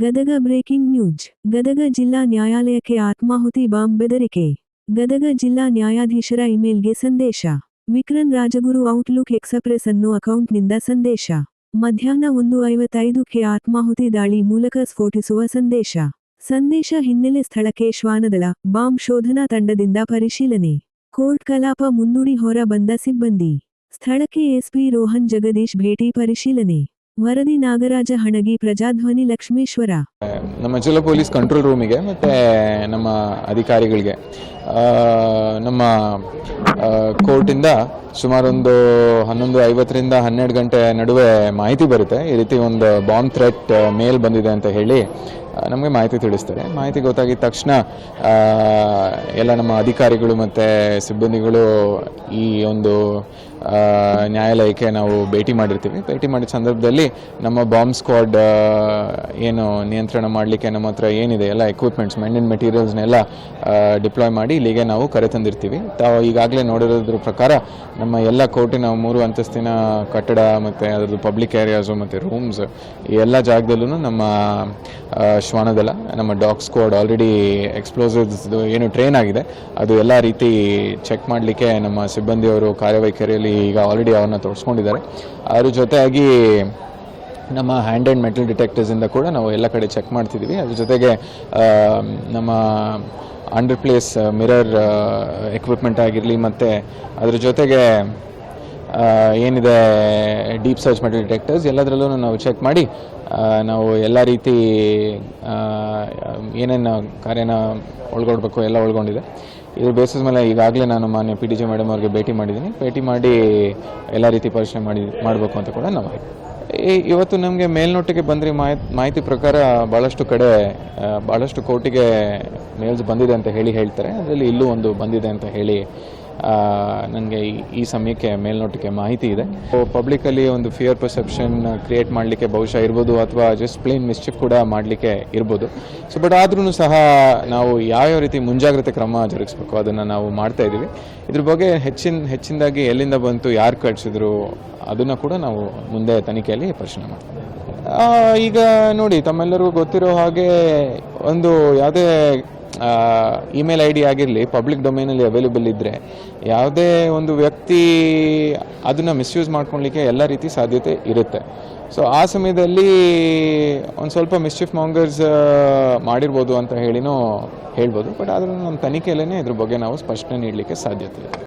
Gadag breaking news. Gadag ಜಿಲ್ಲಾ ನ್ಯಾಯಾಲಯಕ್ಕೆ ಆತ್ಮಾಹುತಿ ಬಾಂಬ್ ಬೆದರಿಕೆ. ಗದಗ ಜಿಲ್ಲಾ ನ್ಯಾಯಾಧೀಶರ ಇಮೇಲ್ಗೆ ಸಂದೇಶ. ವಿಕ್ರನ್ ರಾಜಗುರು ಔಟ್ಲುಕ್ ಎಕ್ಸಪ್ರೆಸ್ ಅನ್ನೋ ಅಕೌಂಟ್ನಿಂದ ಸಂದೇಶ. ಮಧ್ಯಾಹ್ನ 1:55ಕ್ಕೆ ಆತ್ಮಾಹುತಿ ದಾಳಿ ಮೂಲಕ ಸ್ಫೋಟಿಸುವ ಸಂದೇಶ. ಸಂದೇಶ ಹಿನ್ನೆಲೆ ಸ್ಥಳಕ್ಕೆ ಶ್ವಾನದಳ, ಬಾಂಬ್ ಶೋಧನಾ ತಂಡದಿಂದ ಪರಿಶೀಲನೆ. ಕೋರ್ಟ್ ಕಲಾಪ ಮುಂದೂಡಿ ಹೊರ ಬಂದ ಸಿಬ್ಬಂದಿ. ಸ್ಥಳಕ್ಕೆ ಎಸ್ಪಿ ರೋಹನ್ ಜಗದೀಶ್ ಭೇಟಿ ಪರಿಶೀಲನೆ. ವರದಿ ನಾಗರಾಜ ಹಣಗಿ, ಪ್ರಜಾಧ್ವನಿ ಲಕ್ಷ್ಮೇಶ್ವರ. ನಮ್ಮ ಜಿಲ್ಲಾ ಪೊಲೀಸ್ ಕಂಟ್ರೋಲ್ ರೂಮಿಗೆ ಮತ್ತು ನಮ್ಮ ಅಧಿಕಾರಿಗಳಿಗೆ ನಮ್ಮ ಕೋರ್ಟಿಂದ ಸುಮಾರು ಒಂದು 11:50ರಿಂದ 12 ಗಂಟೆ ನಡುವೆ ಮಾಹಿತಿ ಬರುತ್ತೆ. ಈ ರೀತಿ ಒಂದು ಬಾಂಬ್ ಥ್ರೆಟ್ ಮೇಲ್ ಬಂದಿದೆ ಅಂತ ಹೇಳಿ ನಮಗೆ ಮಾಹಿತಿ ತಿಳಿಸ್ತಾರೆ. ಮಾಹಿತಿ ಗೊತ್ತಾಗಿದ ತಕ್ಷಣ ಎಲ್ಲ ನಮ್ಮ ಅಧಿಕಾರಿಗಳು ಮತ್ತು ಸಿಬ್ಬಂದಿಗಳು ಈ ಒಂದು ನ್ಯಾಯಾಲಯಕ್ಕೆ ನಾವು ಭೇಟಿ ಮಾಡಿರ್ತೀವಿ. ಭೇಟಿ ಮಾಡಿದ ಸಂದರ್ಭದಲ್ಲಿ ನಮ್ಮ ಬಾಂಬ್ ಸ್ಕ್ವಾಡ್ ಏನು ನಿಯಂತ್ರಣ ಮಾಡಲಿಕ್ಕೆ ನಮ್ಮ ಹತ್ರ ಏನಿದೆ ಎಲ್ಲ ಎಕ್ವಿಪ್ಮೆಂಟ್ಸ್, ಮೆನ್ ಆ್ಯಂಡ್ ಮೆಟೀರಿಯಲ್ಸ್ನೆಲ್ಲ ಡಿಪ್ಲಾಯ್ ಮಾಡಿ ಇಲ್ಲಿಗೆ ನಾವು ಕರೆತಂದಿರ್ತೀವಿ. ತಾವು ಈಗಾಗಲೇ ನೋಡಿರೋದ್ರ ಪ್ರಕಾರ ನಮ್ಮ ಎಲ್ಲ ಕೋರ್ಟಿನ 3 ಅಂತಸ್ತಿನ ಕಟ್ಟಡ ಮತ್ತು ಅದರದ್ದು ಪಬ್ಲಿಕ್ ಏರಿಯಾಸು ಮತ್ತು ರೂಮ್ಸ್ ಈ ಎಲ್ಲ ಜಾಗದಲ್ಲೂ ನಮ್ಮ ಶ್ವಾನದಳ, ನಮ್ಮ ಡಾಗ್ ಸ್ಕ್ವಾಡ್ ಆಲ್ರೆಡಿ ಎಕ್ಸ್ಪ್ಲೋಸಿವ್ಸ್ ಏನು ಟ್ರೈನ್ ಆಗಿದೆ ಅದು ಎಲ್ಲ ರೀತಿ ಚೆಕ್ ಮಾಡಲಿಕ್ಕೆ ನಮ್ಮ ಸಿಬ್ಬಂದಿಯವರು ಕಾರ್ಯವೈಖರಿಯಲ್ಲಿ ಈಗ ಆಲ್ರೆಡಿ ಅವನ್ನ ತೋರಿಸ್ಕೊಂಡಿದ್ದಾರೆ. ಅದ್ರ ಜೊತೆಯಾಗಿ ನಮ್ಮ ಹ್ಯಾಂಡ್ ಆ್ಯಂಡ್ ಮೆಟಲ್ ಡಿಟೆಕ್ಟರ್ಸಿಂದ ಕೂಡ ನಾವು ಎಲ್ಲ ಕಡೆ ಚೆಕ್ ಮಾಡ್ತಿದ್ದೀವಿ. ಅದ್ರ ಜೊತೆಗೆ ನಮ್ಮ ಅಂಡರ್ ಪ್ಲೇಸ್ ಮಿರರ್ ಎಕ್ವಿಪ್ಮೆಂಟ್ ಆಗಿರಲಿ ಮತ್ತು ಅದ್ರ ಜೊತೆಗೆ ಏನಿದೆ ಡೀಪ್ ಸರ್ಚ್ ಮೆಟಲ್ ಡಿಟೆಕ್ಟರ್ಸ್ ಎಲ್ಲದರಲ್ಲೂ ನಾವು ಚೆಕ್ ಮಾಡಿ ನಾವು ಎಲ್ಲ ರೀತಿ ಏನೇನು ಕಾರ್ಯನ ಒಳಗೊಳ್ಬೇಕು ಎಲ್ಲ ಒಳಗೊಂಡಿದೆ. ಇದ್ರ ಬೇಸಿಸ್ ಮೇಲೆ ಈಗಾಗಲೇ ನಾನು ಮಾನ್ಯ PDG ಮೇಡಮ್ ಅವ್ರಿಗೆ ಭೇಟಿ ಮಾಡಿದ್ದೀನಿ. ಭೇಟಿ ಮಾಡಿ ಎಲ್ಲ ರೀತಿ ಪರಿಶೀಲನೆ ಮಾಡಬೇಕು ಅಂತ ಕೂಡ ನಾವು ಇವತ್ತು ನಮಗೆ ಮೇಲ್ನೋಟಿಗೆ ಬಂದರೆ ಮಾಹಿತಿ ಪ್ರಕಾರ ಭಾಳಷ್ಟು ಕೋರ್ಟಿಗೆ ಮೇಲ್ಸ್ ಬಂದಿದೆ ಅಂತ ಹೇಳ್ತಾರೆ. ಅದರಲ್ಲಿ ಇಲ್ಲೂ ಒಂದು ಬಂದಿದೆ ಅಂತ ಹೇಳಿ ನನಗೆ ಈ ಸಮಯಕ್ಕೆ ಮೇಲ್ನೋಟಕ್ಕೆ ಮಾಹಿತಿ ಇದೆ. ಪಬ್ಲಿಕಲ್ಲಿ ಒಂದು ಫಿಯರ್ ಪರ್ಸೆಪ್ಷನ್ ಕ್ರಿಯೇಟ್ ಮಾಡಲಿಕ್ಕೆ ಬಹುಶಃ ಇರ್ಬೋದು, ಅಥವಾ ಜಸ್ಟ್ ಪ್ಲೇನ್ ಮಿಸ್ಚಿಫ್ ಕೂಡ ಮಾಡಲಿಕ್ಕೆ ಇರ್ಬೋದು. ಬಟ್ ಆದ್ರೂ ಸಹ ನಾವು ಯಾವ್ಯಾವ ರೀತಿ ಮುಂಜಾಗ್ರತೆ ಕ್ರಮ ಜರುಗಿಸಬೇಕು ಅದನ್ನು ನಾವು ಮಾಡ್ತಾ ಇದ್ದೀವಿ. ಇದ್ರ ಬಗ್ಗೆ ಹೆಚ್ಚಿನದಾಗಿ ಎಲ್ಲಿಂದ ಬಂತು, ಯಾರು ಕಳಿಸಿದ್ರು ಅದನ್ನು ಕೂಡ ನಾವು ಮುಂದೆ ತನಿಖೆಯಲ್ಲಿ ಪರಿಶೀಲನೆ ಮಾಡ್ತೀವಿ. ಈಗ ನೋಡಿ, ತಮ್ಮೆಲ್ಲರಿಗೂ ಗೊತ್ತಿರೋ ಹಾಗೆ ಒಂದು ಯಾವುದೇ ಇಮೇಲ್ ID ಆಗಿರಲಿ ಪಬ್ಲಿಕ್ ಡೊಮೇನಲ್ಲಿ ಅವೈಲೇಬಲ್ ಇದ್ದರೆ ಯಾವುದೇ ಒಂದು ವ್ಯಕ್ತಿ ಅದನ್ನು ಮಿಸ್ಯೂಸ್ ಮಾಡ್ಕೊಳ್ಲಿಕ್ಕೆ ಎಲ್ಲ ರೀತಿ ಸಾಧ್ಯತೆ ಇರುತ್ತೆ. ಸೊ ಆ ಸಮಯದಲ್ಲಿ ಒಂದು ಸ್ವಲ್ಪ ಮಿಸ್ಚಿಫ್ ಮಾಂಗರ್ಸ್ ಮಾಡಿರ್ಬೋದು ಅಂತ ಹೇಳ್ಬೋದು. ಬಟ್ ಆದರೂ ನಮ್ಮ ತನಿಖೆಯಲ್ಲೇ ಇದ್ರ ಬಗ್ಗೆ ನಾವು ಸ್ಪಷ್ಟನೆ ನೀಡಲಿಕ್ಕೆ ಸಾಧ್ಯತೆ ಇದೆ.